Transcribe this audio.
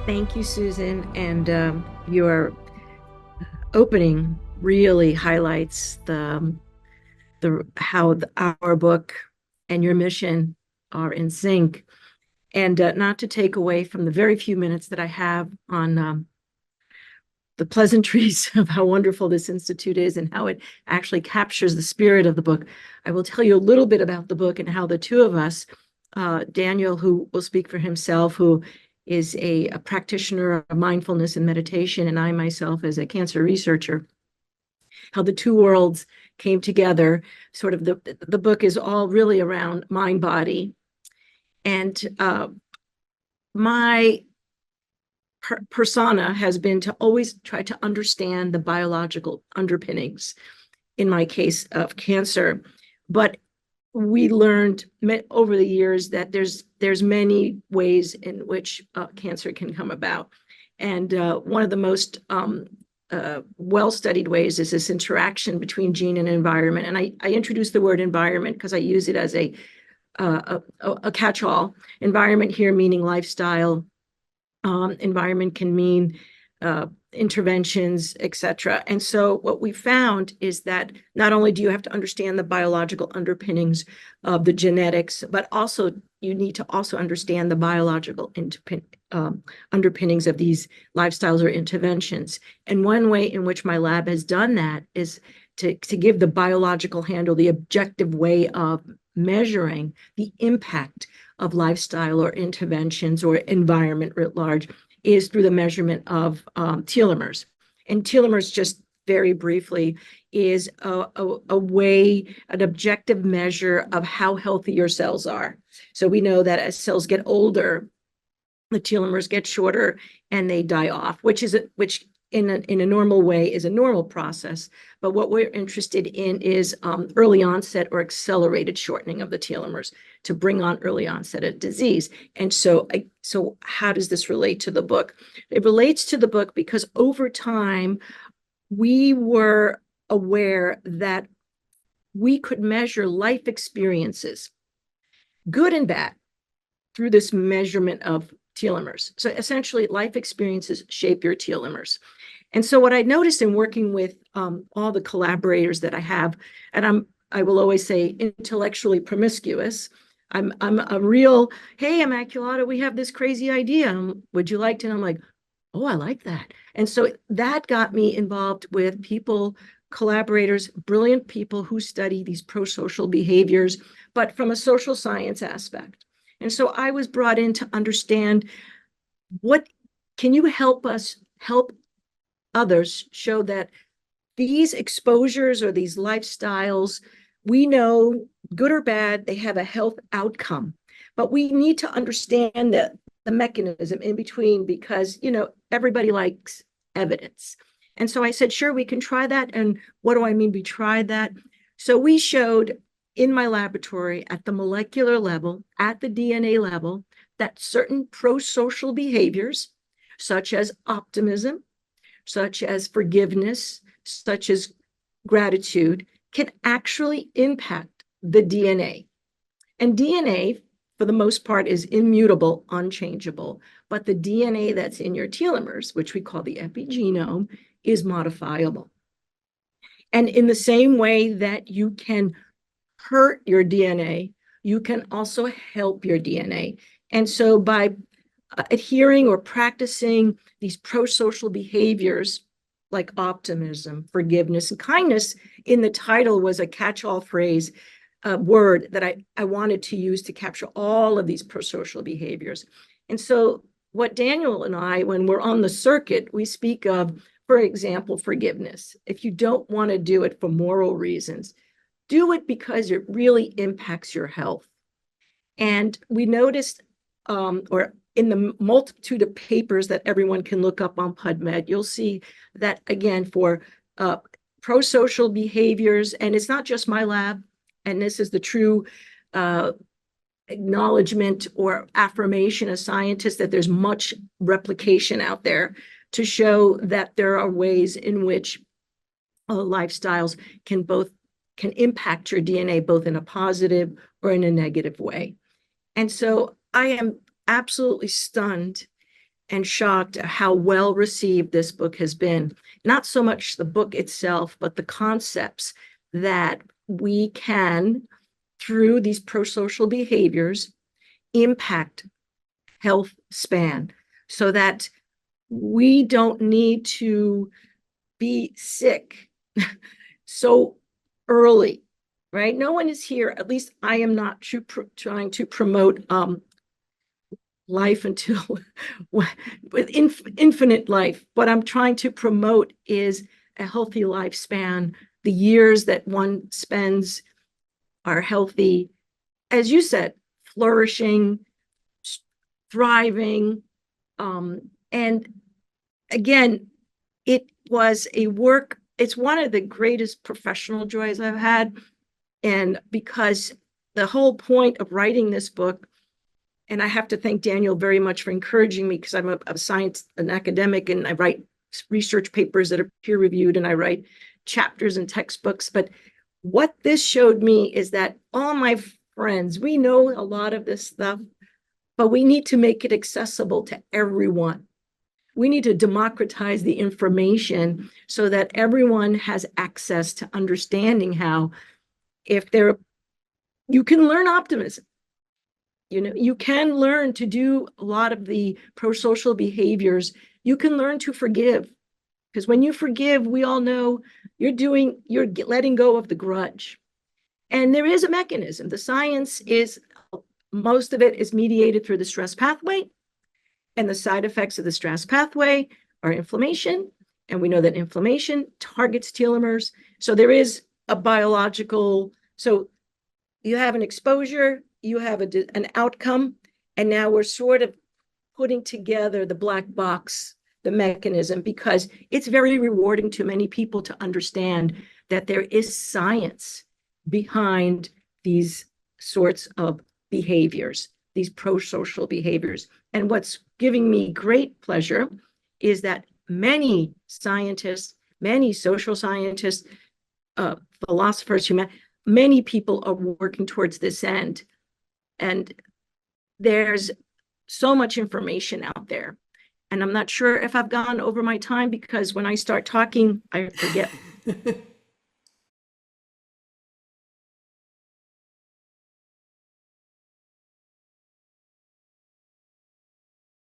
Thank you, Susan. And your opening really highlights the how our book and your mission are in sync. And not to take away from the very few minutes that I have on the pleasantries of how wonderful this institute is and how it actually captures the spirit of the book, I will tell you a little bit about the book and how the two of us, Daniel, who will speak for himself, who is a practitioner of mindfulness and meditation, and I myself as a cancer researcher, how the two worlds came together. Sort of the book is all really around mind body. And my persona has been to always try to understand the biological underpinnings, in my case of cancer. But we learned over the years that there's many ways in which cancer can come about. And one of the most well-studied ways is this interaction between gene and environment. And I introduce the word environment because I use it as a catch-all. Environment here meaning lifestyle. Environment can mean interventions, etc. And so what we found is that not only do you have to understand the biological underpinnings of the genetics, but also you need to also understand the biological underpinnings of these lifestyles or interventions. And one way in which my lab has done that is to give the biological handle, the objective way of measuring the impact of lifestyle or interventions or environment writ large is through the measurement of telomeres. And telomeres, just very briefly, is a way, an objective measure of how healthy your cells are. So we know that as cells get older, the telomeres get shorter and they die off, which in a normal way is a normal process. But what we're interested in is early onset or accelerated shortening of the telomeres to bring on early onset of disease. And so how does this relate to the book? It relates to the book because over time, we were aware that we could measure life experiences, good and bad, through this measurement of telomeres. So essentially, life experiences shape your telomeres. And so what I noticed in working with all the collaborators that I have, and I will always say intellectually promiscuous. I'm a real, hey, Immaculata, we have this crazy idea. Would you like to? And I'm like, oh, I like that. And so that got me involved with people, collaborators, brilliant people who study these pro-social behaviors, but from a social science aspect. And so I was brought in to understand what can you help us help others show that these exposures or these lifestyles, we know good or bad, they have a health outcome, but we need to understand the mechanism in between because, everybody likes evidence. And so I said, sure, we can try that. And what do I mean we tried that? So we showed in my laboratory at the molecular level, at the DNA level, that certain pro-social behaviors, such as optimism, such as forgiveness, such as gratitude, can actually impact the DNA. And DNA, for the most part, is immutable, unchangeable. But the DNA that's in your telomeres, which we call the epigenome, is modifiable. And in the same way that you can hurt your DNA, you can also help your DNA. And so by adhering or practicing these pro-social behaviors like optimism, forgiveness, and kindness, in the title was a catch-all phrase, a word that I wanted to use to capture all of these pro-social behaviors. And so what Daniel and I, when we're on the circuit, we speak of, for example, forgiveness. If you don't want to do it for moral reasons, do it because it really impacts your health. And we noticed, or in the multitude of papers that everyone can look up on PubMed, you'll see that, again, for pro-social behaviors, and it's not just my lab, and this is the true acknowledgement or affirmation of scientists that there's much replication out there to show that there are ways in which lifestyles can impact your DNA both in a positive or in a negative way. And so I am absolutely stunned and shocked at how well received this book has been. Not so much the book itself, but the concepts that we can, through these pro-social behaviors, impact health span so that we don't need to be sick so early, right? No one is here, at least I am not trying to promote life until with infinite life. What I'm trying to promote is a healthy lifespan. The years that one spends are healthy, as you said, flourishing, thriving. And again, it was a work, it's one of the greatest professional joys I've had. And because the whole point of writing this book, and I have to thank Daniel very much for encouraging me, because I'm a science, an academic, and I write research papers that are peer reviewed, and I write chapters and textbooks. But what this showed me is that all my friends, we know a lot of this stuff, but we need to make it accessible to everyone. We need to democratize the information so that everyone has access to understanding how, if they're, you can learn optimism. You know, you can learn to do a lot of the pro-social behaviors. You can learn to forgive, because when you forgive, we all know you're letting go of the grudge. And there is a mechanism. The science is, most of it is mediated through the stress pathway. And the side effects of the stress pathway are inflammation. And we know that inflammation targets telomeres. So there is a biological, so you have an exposure, you have an outcome, and now we're sort of putting together the black box, the mechanism, because it's very rewarding to many people to understand that there is science behind these sorts of behaviors, these pro-social behaviors. And what's giving me great pleasure is that many scientists, many social scientists, philosophers, many people are working towards this end. And there's so much information out there. And I'm not sure if I've gone over my time, because when I start talking, I forget.